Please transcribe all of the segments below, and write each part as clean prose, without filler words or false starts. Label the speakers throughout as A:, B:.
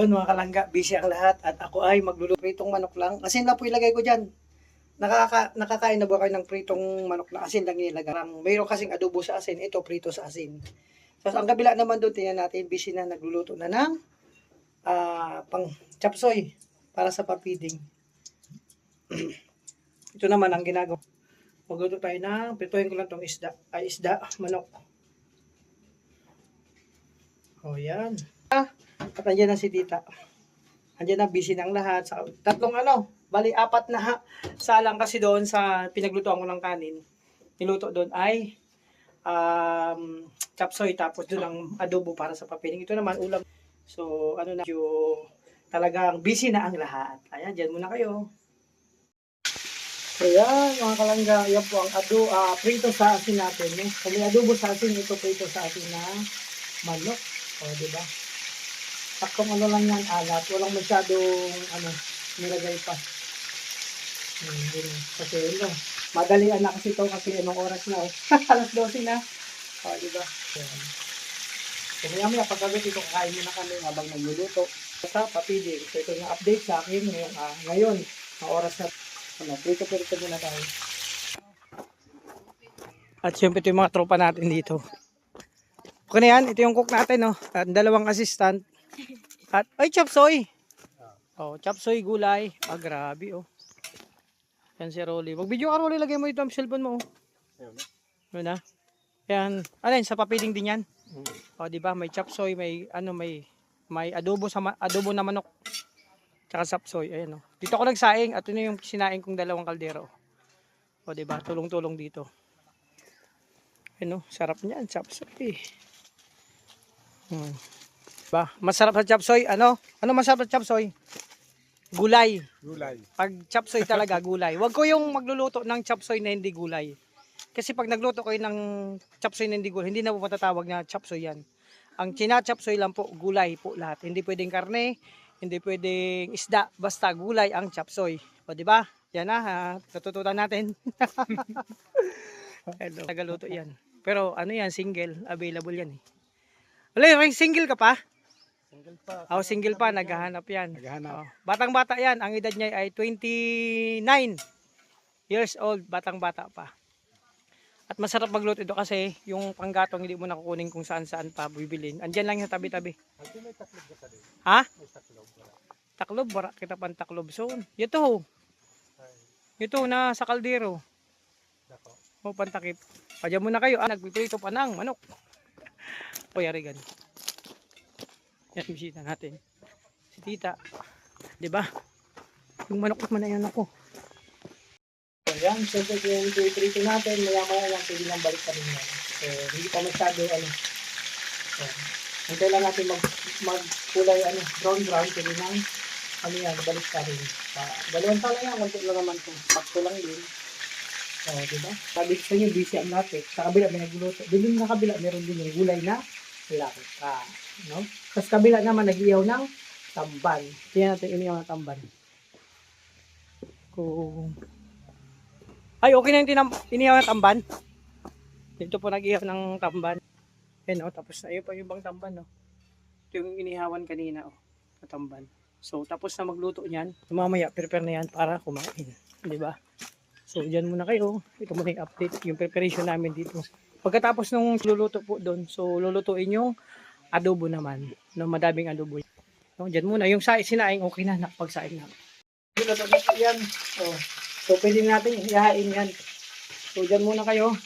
A: Ayun mga kalangga, busy ang lahat at ako ay magluluto pritong manok lang. Asin na po ilagay ko dyan. Nakakain na ba kayo ng pritong manok na asin lang nilagay? Mayroon kasing adobo sa asin, ito prito sa asin. Tapos ang kabila naman doon, tingnan natin, busy na nagluluto na ng pang chapsoy para sa papiding. Ito naman ang ginagawa. Magluto tayo ng, prituhin ko lang itong manok. O yan. At andyan na si tita. Andyan na, busy ng lahat. Tatlong bali apat na salang kasi doon sa pinaglutoan ko ng kanin. Niluto doon ay chapsoy, tapos doon ang adobo para sa papiling. Ito naman ulam. So talagang busy na ang lahat. Ayan, dyan muna kayo. Ayan mga kalangga, yan po ang prito sa asin natin. Kung may adobo sa asin, ito prito sa asin na manok. O, diba? Saktong lang yan, alat. Walang masyadong nilagay pa. Kasi madalian na kasi ito kasi anong oras na. Alas 12 na. O, diba? Ayan. So, maya pagkagat ito, kakain muna kami habang nagluluto sa papiling. So, ito yung update sa akin ngayon, ang oras na. Prito muna tayo. At syempre ito yung mga tropa natin dito. Okay na yan, ito yung cook natin, no? At dalawang assistant. At, ay, chapsoy! Oh, chapsoy, gulay. Grabe, oh. Yan si Rolly. Wag video ka, Rolly, lagay mo ito ang cellphone mo, oh. Yun na. Yan. Ano yan, sa papiling din yan? O, di ba? May chapsoy, may adobo adobo na manok. Tsaka chapsoy, ayan, oh. Dito ako nagsaing at ito yung sinaing kong dalawang kaldero. O, di ba? Tulong-tulong dito. Ano, sarap niyan, chapsoy. Ba, masarap sa chapsoy, ano masarap sa chapsoy? Gulay. Pag chapsoy talaga, gulay. Huwag ko yung magluluto ng chapsoy na hindi gulay. Kasi pag nagluto kayo ng chapsoy na hindi gulay, hindi na po matatawag na chapsoy yan. Ang china-chapsoy lang po, gulay po lahat. Hindi pwedeng karne, hindi pwedeng isda, basta gulay ang chapsoy. O, di ba? Yan na, natutunan natin. Hello. Nagaluto yan. Pero yan, single, available yan eh. Wala, single ka pa? Single pa. Single pa, naghahanap yan. Batang-bata yan, ang edad niya ay 29 years old, batang-bata pa. At masarap magluto ito kasi yung panggatong hindi mo nakukunin kung saan-saan pa bibilin. Andyan lang yung tabi-tabi. May taklob ka din. Ha? May taklob. Taklob, wala kita pang taklob. So, ito na sa kaldero. O, pantakip. Padyan muna kayo. Nagpiprito pa ng manok. O, yari gan. Yan, bisita natin. Si tita. Diba? Yung manok naman na yan ako. Ayan, so yung piprito natin, maya-maya lang pwede lang balik pa rin yan. So, hindi pa masyado, hintay lang natin magkulay, brown, pwede lang, balik pa rin. Dalawang tala yan, konti lang naman ito. Pakto lang din. So, diba? Sabi ko sa inyo, busy ang lapit. Sa kabila, may nagluto. Doon sa kabila, meron din yung gulay na lapit. No? Tapos kabila naman, nag-iyaw ng tamban. Tingnan natin, iniyaw ng tamban. Ay, okay na yung inihaw ng tamban. Dito po nag-ihaw ng tamban. Yan, tapos na yun pa yung ibang tamban, no. Ito yung inihawan kanina, na tamban. So, tapos na magluto niyan. Mamaya, prepare na yan para kumain. Diba? So, dyan muna kayo. Ito muna yung update, yung preparation namin dito. Pagkatapos nung luluto po doon, so, lulutuin yung adobo naman. No, madaming adobo. No, dyan muna. Yung sinaing, okay na, nakapagsaing na. Luluto yan. So, pwede natin ihain yan. So, dyan muna kayo.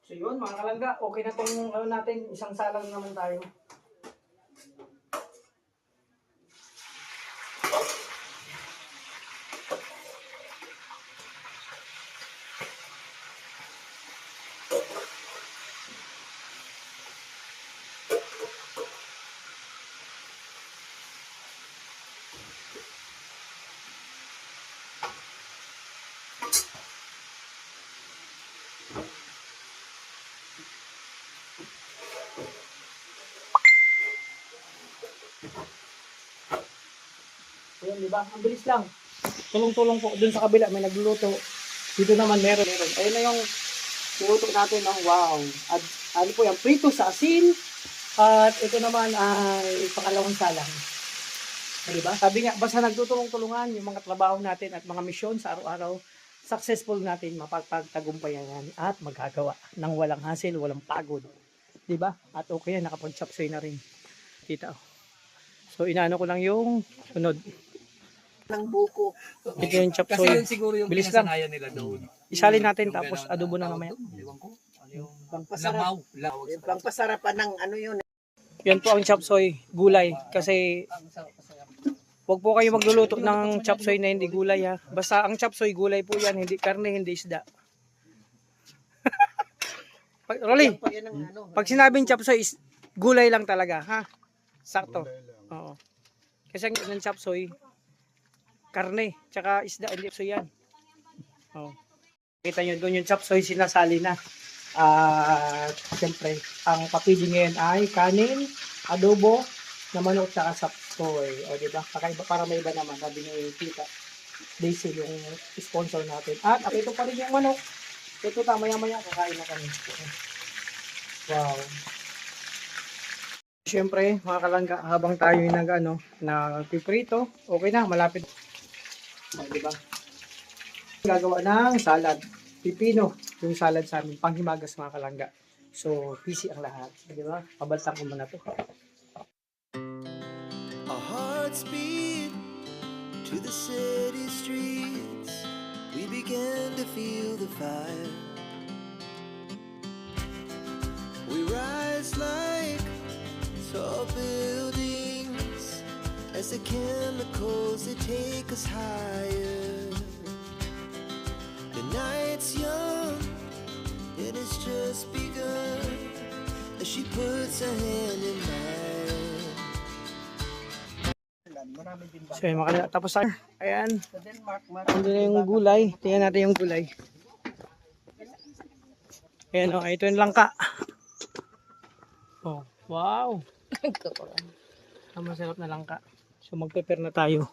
A: So yun mga kalangga, okay na tong ano natin, isang salang naman tayo. Ayun, di ba? Ang bilis lang. Tulong-tulong po. Doon sa kabila may nagluluto. Dito naman meron. Ayun na yung luto natin ng wow. At ano po yan, prito sa asin. At ito naman ay pangalawang salang. Di ba? Sabi nga, basta nagtutulong-tulungan yung mga trabaho natin at mga misyon sa araw-araw, successful natin mapagpagtagumpayan yan at magagawa ng walang hassle, walang pagod. Di ba? At okay yan, nakapag-chopsoy na rin. Kita. So, inaano ko lang yung sunod.
B: Ng buko.
A: Ito yung chopsoy.
C: Kasi yun siguro yung
A: Bilis lang.
C: pinasanayan nila doon.
A: Isalin natin tapos adobo na mamaya.
C: Ewan ko. Ano yung
B: Pangpasarap.
C: lamaw.
B: Yung pangpasarapan ng ano yun.
A: Yan po ang chopsoy, gulay. Kasi wag po kayo magluluto ng chopsoy na hindi gulay ha. Basta ang chopsoy gulay po yan, hindi karne, hindi isda. Rolly,
B: Yan ang ano.
A: pag sinabing chopsoy is gulay lang talaga ha. Sakto. Oo. Kasi ang chopsoy karne, tsaka isda, hindi so yan. Oh. Kita nyo doon yung chopsoy sinasali na. At siyempre, ang packaging ngayon ay kanin, adobo, na manok tsaka chopsoy. O diba? Kakaiba para may iba naman. Sabi ni Tita Daisy yung sponsor natin. At ito pa rin yung manok. Ito maya-maya kakain na kami. Wow. Siyempre, mga kalangga, habang tayo yung nagpiprito, okay na, malapit. O, diba? Gagawa ng salad. Pipino, yung salad sa amin, panghimagas mga kalangga. So, busy ang lahat. Diba? Pabaltan ko muna to.
D: Our hearts beat to the city streets. We began to feel the fire. We rise like tall buildings as the chemicals they take us higher. The night's young, it has just begun as she puts her hand in mine.
A: So, yung mga tapos na. Ayan.
B: Sa Denmark,
A: Ando na yung gulay. Tingnan natin yung gulay. Ayan o, ito yung langka. Oh, wow. Ang masarap na langka. So, mag-prepare na tayo.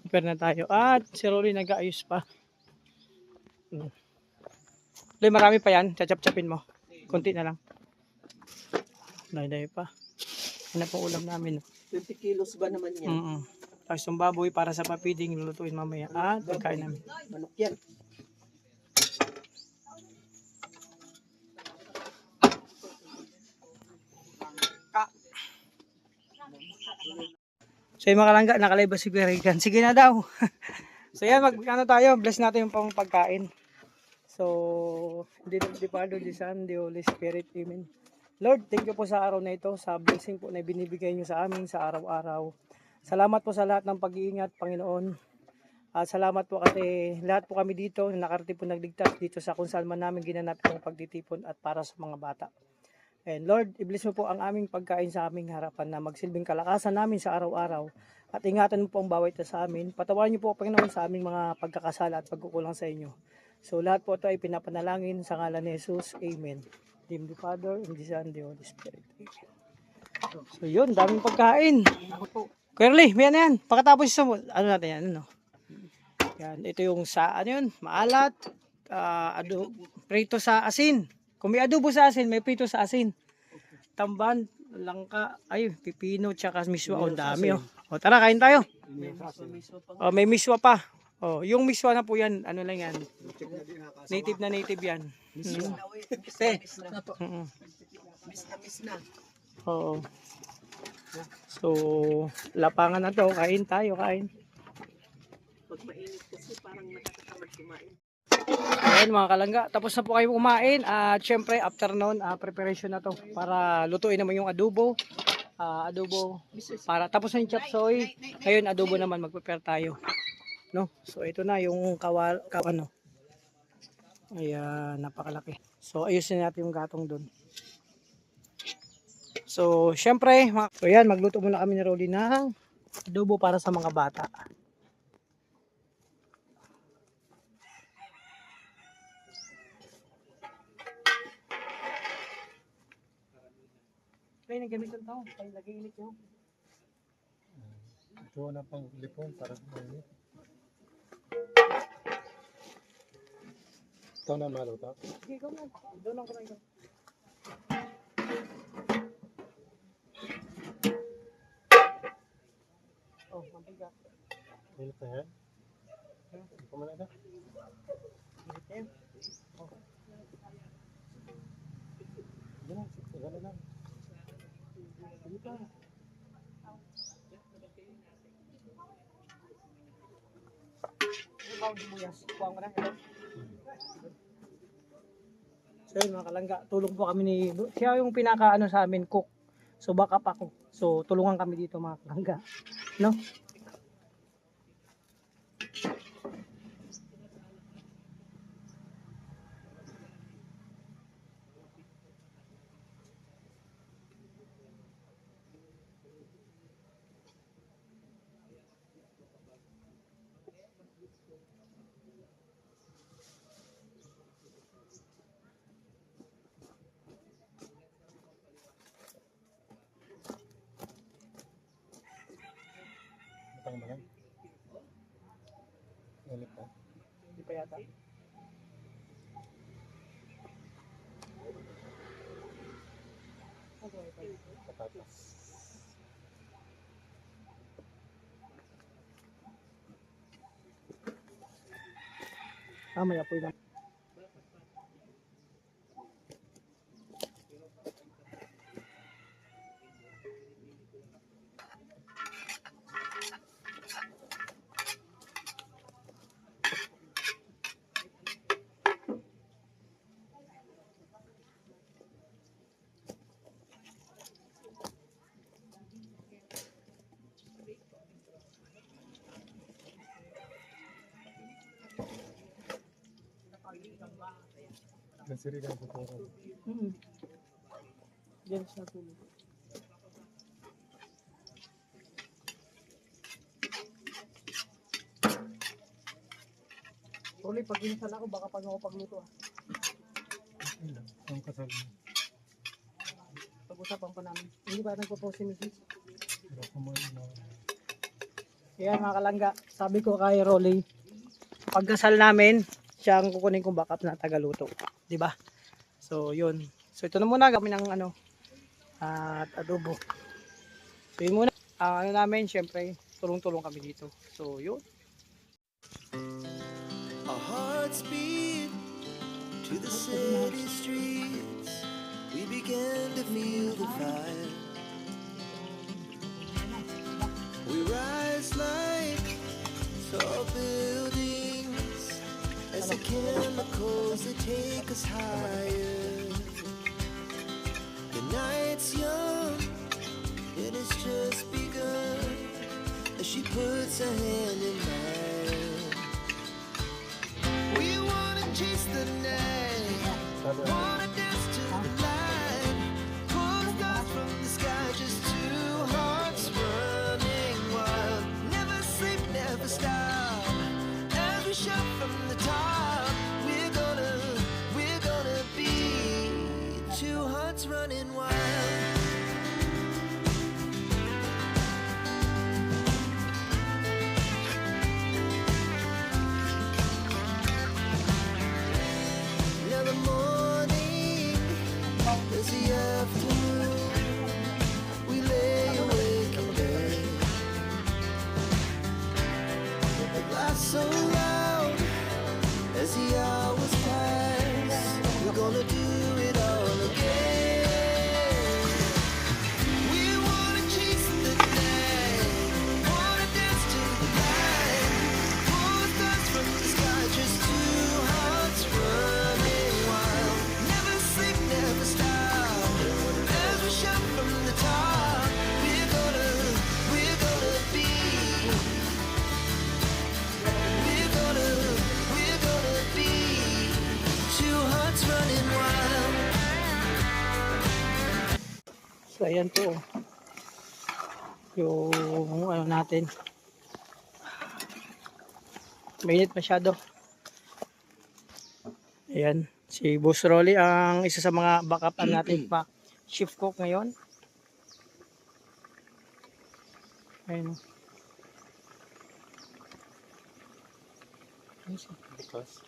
A: Prepare na tayo. At si Rolly nag-aayos pa. Rolly, marami pa yan. Chachap-chapin mo. Kunti na lang. Dahil pa. Ano po ulam namin.
B: 20 kilos ba naman yan?
A: Tapos yung baboy para sa papiding lulutuin mamaya. At pagkain namin.
B: Manok yan.
A: So yung mga kalangga, nakalive ba si Kuya Regan? Sige na daw. So yan, tayo, bless natin yung pagkain. So, hindi na Father, the Son, the Holy Spirit, Amen. Lord, thank you po sa araw na ito, sa blessing po na binibigay nyo sa amin sa araw-araw. Salamat po sa lahat ng pag-iingat, Panginoon. At salamat po kasi lahat po kami dito, nakarating po nagligtas dito sa kung saan man namin ginanap yung pagtitipon at para sa mga bata. And Lord, i-bless mo po ang aming pagkain sa aming harapan na magsilbing kalakasan namin sa araw-araw. At ingatan mo po ang bawat isa sa amin. Patawarin niyo po, Panginoon, sa aming mga pagkakasala at pagkukulang sa inyo. So lahat po ito ay pinapanalangin sa ngalan ni Jesus. Amen. In the Father, in the Son, in the Holy Spirit. Amen. So yun, daming pagkain. Curly, may ano yan. Pagkatapos ano natin yan, ano? Yan, ito yung ano yun, maalat, prito sa asin. Kung may adobo sa asin, may prito sa asin. Tamban, langka, ay, pipino, tsaka miswa. O, dami o. O, tara, kain tayo. O, may miswa pa. O, yung miswa na po yan, ano lang yan. Native na native yan.
B: Miss na.
A: Oo. So, lapangan na to. Kain tayo, kain.
B: Pag mainit kasi parang nakakatamad kumain.
A: Ayan mga kalangga, tapos na po kayo kumain at syempre after noon preparation na to para lutuin naman yung adobo. Adobo para tapos na yung chop suey. Ngayon adobo naman mag-prepare tayo. No? So ito na yung ano. Ayan, napakalaki. So ayusin natin yung gatong doon. So syempre, so yan, magluto muna kami ni Rolly ng adobo para sa mga bata. Kaya nagamitan tao, kaya nag-iinit yun.
C: Ito na pang lipon para mainit. Ito na malo ta.
A: Sige, ikaw na. Doon lang ko na ikaw. Oh, mabigat.
C: Mainit na yan. Ito mo na ito.
A: Mabigat yan. Oh.
C: Gano'n lang.
A: Sige pa. Ikaw, buyas. Kuha mo na. Ito. So yun mga kalangga, tulong po kami ni siya yung pinaka sa amin, cook. So backup ako. So tulungan kami dito mga kalangga. No?
C: Matang ba lang? Mainit pa.
A: Hindi pa yata.
C: Patatas.
A: May apoy lang.
C: Nasiri ka po po.
A: Diyan sa tulog. Rolly, pag ginasal ako, baka pag ako pagluto
C: Ang kasal mo.
A: Pag-usapan pa namin. Hindi ba nagpo-post si Mrs.?
C: Baka mo na.
A: Kaya mga kalangga, sabi ko kay Rolly, pagkasal namin, siya ang kukunin kong backup na tagaluto. Diba? So, yun. So, ito na muna kami ng at adobo. So, yun muna. Namin, syempre, tulong-tulong kami dito. So, yun.
D: Our hearts beat to the city streets. We began to feel the fire. We rise like tall buildings as the chemicals that take us higher. The night's young and it's just begun as she puts her hand in mine. We wanna chase the night, wanna dance to the light, pull stars from the sky, just two hearts running wild. Never sleep, never stop, as we shout from the top. We're gonna be two hearts running wild. Now the morning is the afternoon. We lay awake in bed. The laughs so loud as the hours pass. We're gonna do it all again. We wanna chase the night, wanna dance to the light, pull stars from the sky, just two hearts.
A: So ayan po yung ano natin. Mainit masyado. Ayan, si Boss Rolly ang isa sa mga backup natin pa shift cook ngayon. Ayun.
C: Because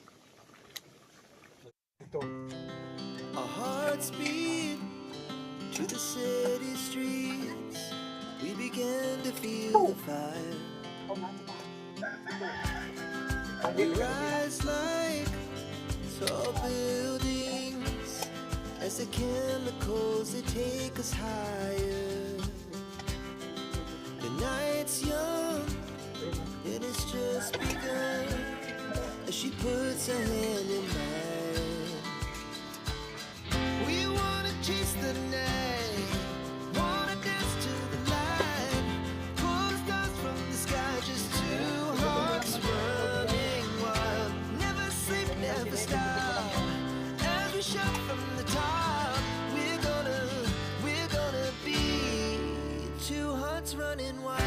D: Our hearts beat to the city streets. We began to feel the fire. We rise like tall buildings as the chemicals they take us higher. The night's young, it has just begun as she puts her hand in mine. We wanna chase the night, wanna dance to the light, pull the stars from the sky, just two hearts running wild. Never sleep, never stop. As we shout from the top, we're gonna be two hearts running wild.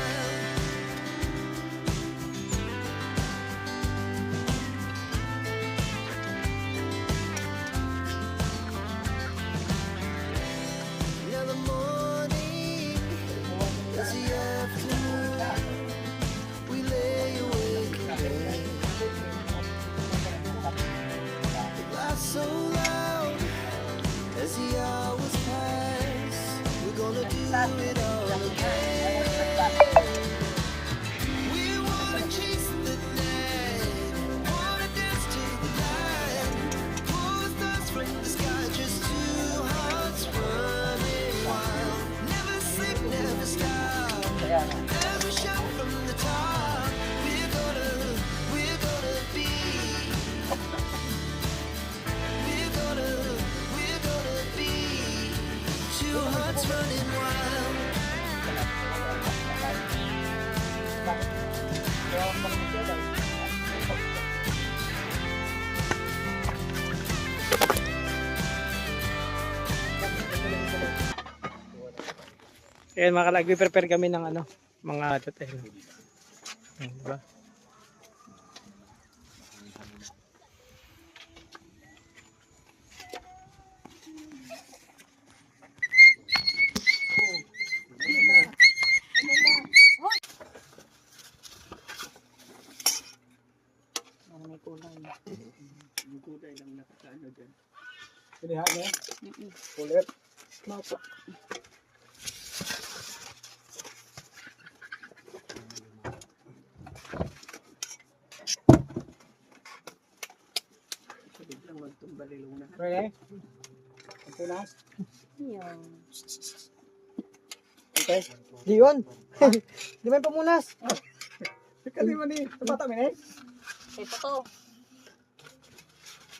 D: Now the morning is the afternoon. We lay awake in bed. Laugh so loud as the hours pass. We're gonna do it all again. We wanna chase the night, wanna dance to the light, pull the stars from the sky, just two hearts running wild. Never sleep, never stop. As we shout from the top, we're gonna be. We're gonna be two hearts running wild.
A: Ayan mga kalag, prepare kami ng ano, mga totel. Ayan, diba?
B: May kulay. Yung kulay lang nakakaano dyan.
C: pinihan niya. Kulit.
B: Mapo. Sabi lang magtumbalilong na.
C: Okay. Ang punas.
B: Yan.
C: Okay.
A: Di yun. Di may pamunas.
C: Kalima ni. Tumata mo eh.
E: Ito to.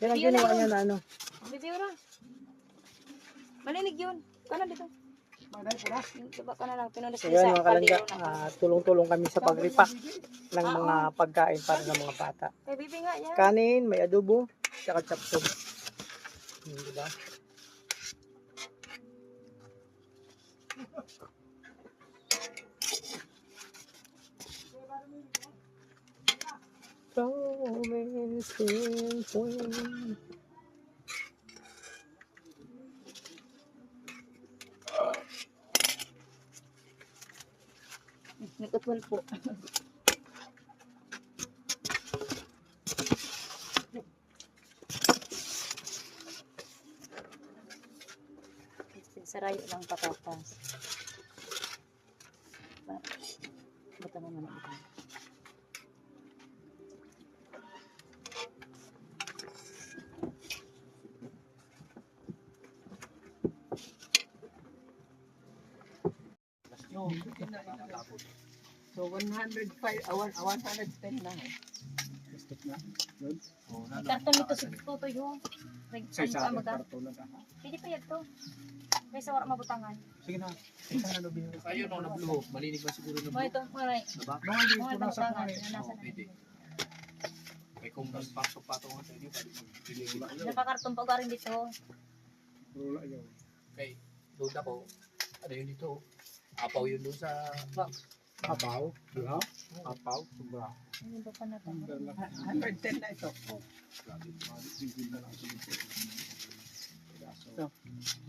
A: Yan ang ginawa niya na ano.
E: Video ra. Malinig yun. Kanan dito.
C: Manay punas.
E: Diba ka na lang. Pinulis
A: So yan mga kalangga, tulong-tulong kami sa pagripa ng mga pagkain para sa mga bata.
E: Kay Bibi nga yan.
A: Kanin, may adobo, tsaka chapsog. Diba?
E: Nagkatwal po. Sarayo lang patatas. Bata mo naman ito.
B: No. So 105, 110 lang eh.
C: Plastic na. Yun. Oh,
E: May karton nito sa tutoy ho.
C: Sa isa.
E: Ano ka?
C: Kartulan ka.
E: Pwede pa yan to. May sawara mabutangan.
C: Sige na. Isa na lubi.
B: Ayun no, nabluho. Malinig ba siguro
E: Mo ito, maray.
C: Mga di
E: Mga
C: punas ako
E: mabutangan.
C: eh.
E: Nasa
B: pwede. May kung pasok pa ito nga tayo, pwede.
E: Napakarton pa garing dito.
C: Rula yun.
B: Okay, duda ko, Ano yun dito? Apaw yun doon sa bank.
C: Apaw. Diba? Apaw. Sobra.
E: Ano ba pa na to?
B: 110 na ito.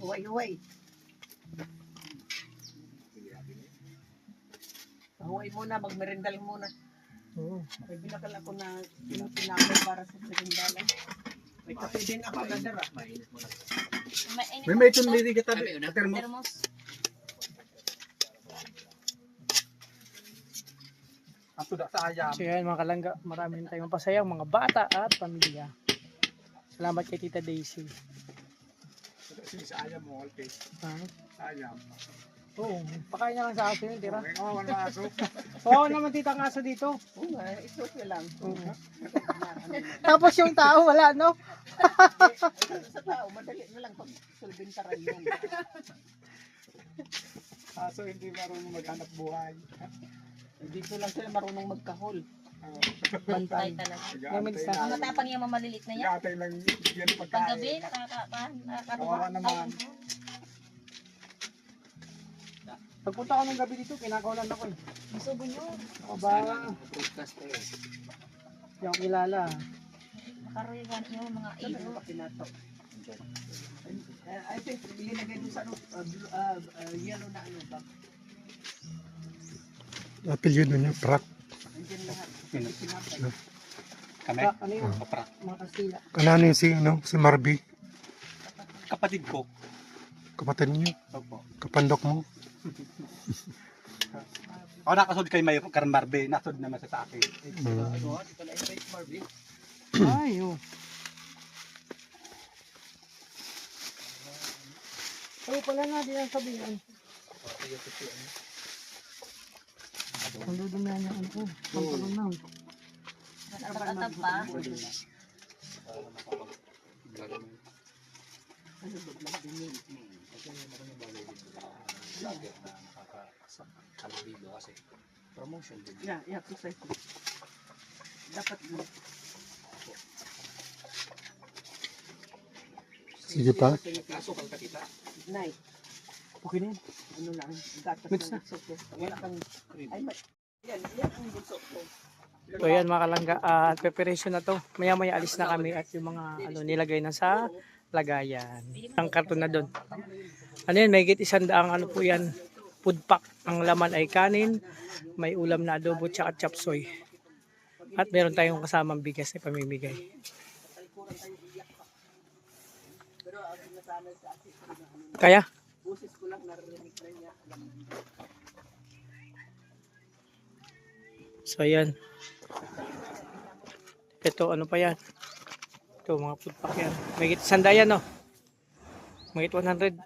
B: Huway. Huway muna, magmerendal muna.
A: Oo.
B: May binakal ako na tinapay para sa merendala. May kape din ako na dara. Mainit mo na.
C: May ito nili kita. Termo.
E: Termos.
C: Ato da sa ayam.
A: So yan mga kalangga, marami tayong pasayang mga bata at pamilya. Salamat kay Tita Daisy.
C: Sa ayam mo, okay.
A: Ha?
C: Sa ayam.
A: Oo, pakain na lang sa aso yun, tira.
C: Oo, wala aso.
A: Oo naman tita ang aso dito.
B: Oo nga, ito okay lang.
A: Tapos yung tao wala, no?
B: Sa tao, madali na lang pag sulbintaran yan.
C: Aso hindi marunong maghanap buhay.
B: Dito lang sila marunong magkahol.
E: Bantay talaga.
A: Gamit sa
E: Ang matapang yung mamalilit na yan.
C: Gatay lang yan
E: Paggabi,
C: pagkain.
E: nakakaruha.
C: Kawawa naman.
A: Pagpunta ko ng gabi dito, kinakaulan ako eh.
E: Masubo nyo.
A: O ba,
B: Broadcast kayo.
A: yung kilala.
E: Nakaruhigan yung mga
B: Ano
E: ilo.
B: ba pinatok? I think linagay doon sa ano, yellow na ano ba?
C: Apelyido niya, Prak.
B: Andiyan lahat. Pinapay.
C: Kami?
A: Ano yun?
C: Prak.
A: Mga Kastila.
C: Kanano yung si Marby?
F: Kapatid ko.
C: Kapatid niyo?
F: Opo.
C: Kapandok mo?
F: Ako nakasod kay May Karmarbe, nasod naman siya sa akin.
B: Ano, dito na invite Marvin.
A: Ay, oh. Oo pala na, di lang sabihin. Ang dudumihan niya ano ko. Pagpulong na.
E: Nakatatag pa.
B: Ano ba lang din
F: Promotion din.
B: Yeah, precisely. Dapat mo.
C: Sige pa.
F: Kasukal ka kita.
B: Night.
A: Okay na yan.
B: Ano lang, gatas
A: Mix
B: ng gusto ko. Wala kang, ay, yan ang gusto ko.
A: So yan mga kalangga, preparation na to. Maya maya alis na kami at yung mga ano nilagay na sa lagayan. Ang karton na doon. Ano yan, may git 100 ano po yan. Food pack. Ang laman ay kanin, may ulam na adobo tsaka chop suey. At meron tayong kasamang bigas na pamimigay. Kaya?
B: Busis ko lang narinig na niya.
A: So ayan. Ito ano pa yan? Ito mga food pack yan. May git 100 yan no? May git 100.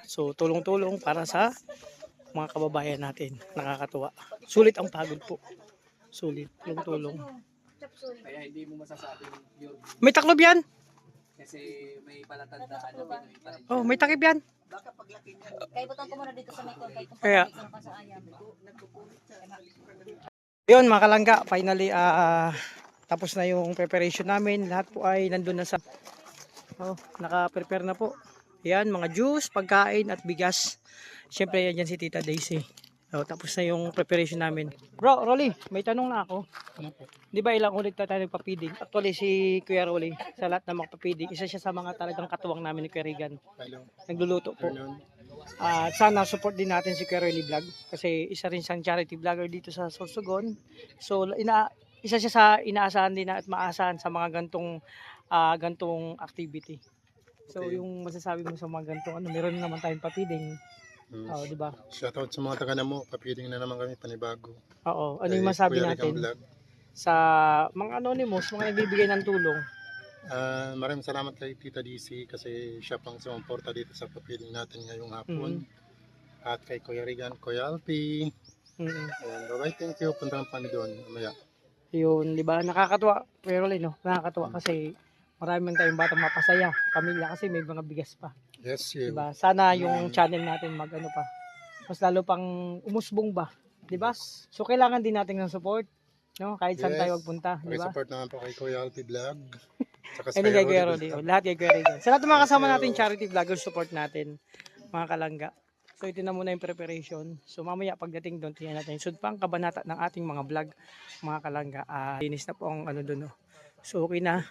A: So tulong-tulong para sa mga kababayan natin. Nakakatuwa. Sulit ang pagod po. Sulit. Tulong-tulong.
B: Kaya hindi mo masasabing yun.
A: May taklob yan?
B: Kasi may palatandaan na Pinoy pa rin.
A: Oh, may takip yan.
B: Baka paglaki niya,
E: Kaya butang ko muna dito sa may kaya kung
A: Kaya.
E: pagkakit ka sa ayam.
B: nagpupunit sa
A: Yun mga kalangga, finally tapos na yung preparation namin. Lahat po ay nandun na sa naka-prepare na po. Yan, mga juice, pagkain at bigas. Siyempre yan dyan si Tita Daisy. Tapos na yung preparation namin. Bro, Rolly, may tanong na ako. Di ba ilang ulit na tayo nagpa-feeding? Actually si Kuya Rolly, sa lahat na magpa-feeding, isa siya sa mga talagang katuwang namin ni Kuya Regan. Nagluluto po. Sana support din natin si Kuya Rolly Vlog kasi isa rin siyang charity vlogger dito sa Sorsogon. So isa siya sa inaasahan din at maasahan sa mga gantong activity. So yung masasabi mo sa mga gantong meron naman tayong pa-feeding. Oo, di ba?
C: Shoutout sa mga taga mo. Papiling na naman kami panibago.
A: Oo, ano yung masabi natin sa mga anonymous, mga nagbibigay ng tulong?
C: Maraming salamat kay Tita DC kasi siya pang sumuporta dito sa papiling natin ngayong hapon. At kay Kuya Regan, Kuya Alpi. Bye-bye, thank you. Punta ng pani doon. Mamaya.
A: Yun, di ba? Nakakatuwa. Pero no, nakakatuwa kasi marami tayong batang mapasaya. Pamilya kasi may mga bigas pa.
C: Yes, you.
A: Diba? Sana yung channel natin mag-ano pa. Mas lalo pang umusbong ba? Diba? So kailangan din natin ng support. No? Kahit saan tayo magpunta. Diba?
C: Support naman po kay Kuya Alpi Vlog. Saka
A: Ano kay Kuya Roddy? Lahat kay Kuya Regan. Sa lahat ng mga kasama natin charity vlogger support natin. mga kalangga. So ito na muna yung preparation. So mamaya pagdating doon, tingnan natin. So pang kabanata ng ating mga vlog, mga kalangga. Linis na po ang ano doon. No? So okay na.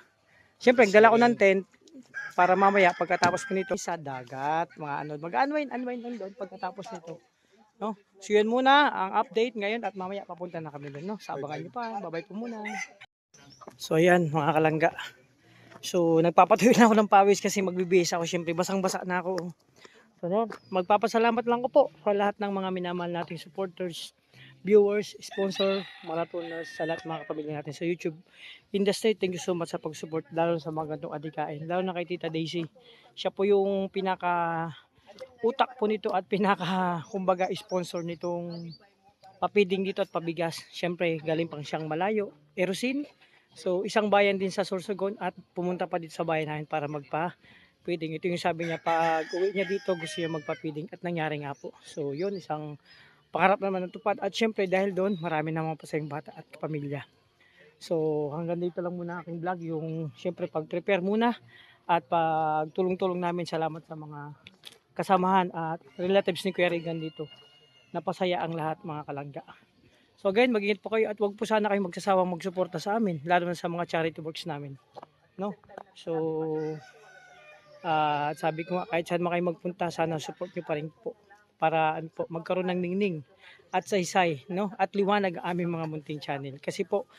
A: Siyempre, dala ko ng tent para mamaya pagkatapos ko nito sa dagat, mga ano, mag-unwind lang doon pagkatapos nito. No? So yun muna ang update ngayon at mamaya papunta na kami doon. No? Sabangan nyo pa. Bye-bye po muna. So ayan mga kalangga. So nagpapatuloy na ako ng pawis kasi magbibihis ako. Siyempre basang-basa na ako. So, no, magpapasalamat lang ko po sa lahat ng mga minamahal nating supporters, viewers, sponsor, marathoners, sa lahat ng mga kapamilya natin sa YouTube industry. Thank you so much sa pag-support, lalo sa mga gantong adikain, lalo na kay Tita Daisy. Siya po yung pinaka utak po nito at pinaka kumbaga sponsor nitong papiding dito at pabigas. Siyempre galing pang siyang malayo, Erosin. So isang bayan din sa Sorsogon at pumunta pa dito sa bayan namin para magpa-feeding. Ito yung sabi niya, pag uwi niya dito gusto niya magpa-feeding at nangyari nga po. So yun, isang pangarap naman natupad. At syempre dahil doon marami naman pa sa yung bata at pamilya. So hanggang dito lang muna aking vlog. Yung syempre pag-prepare muna at pagtulong-tulong namin. Salamat sa mga kasamahan at relatives ni Kuya Regan dito. Napasaya ang lahat mga kalangga. So again, mag-ingat po kayo at wag po sana kayo magsasawang magsuporta sa amin, lalo na sa mga charity works namin. No? So sabi ko nga, kahit saan kayo magpunta, sana support nyo pa rin po para ano po, magkaroon ng ningning at saysay, no? At liwanag ang aming mga munting channel. Kasi po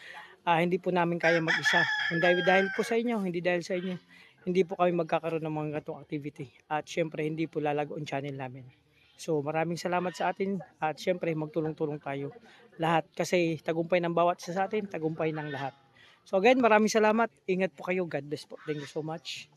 A: hindi po namin kaya mag-isa. Dahil po sa inyo, hindi dahil sa inyo, hindi po kami magkakaroon ng mga gatong activity. At syempre hindi po lalago ang channel namin. So maraming salamat sa atin at syempre magtulong-tulong tayo lahat kasi tagumpay ng bawat isa sa atin, tagumpay ng lahat. So again, maraming salamat. Ingat po kayo. God bless po. Thank you so much.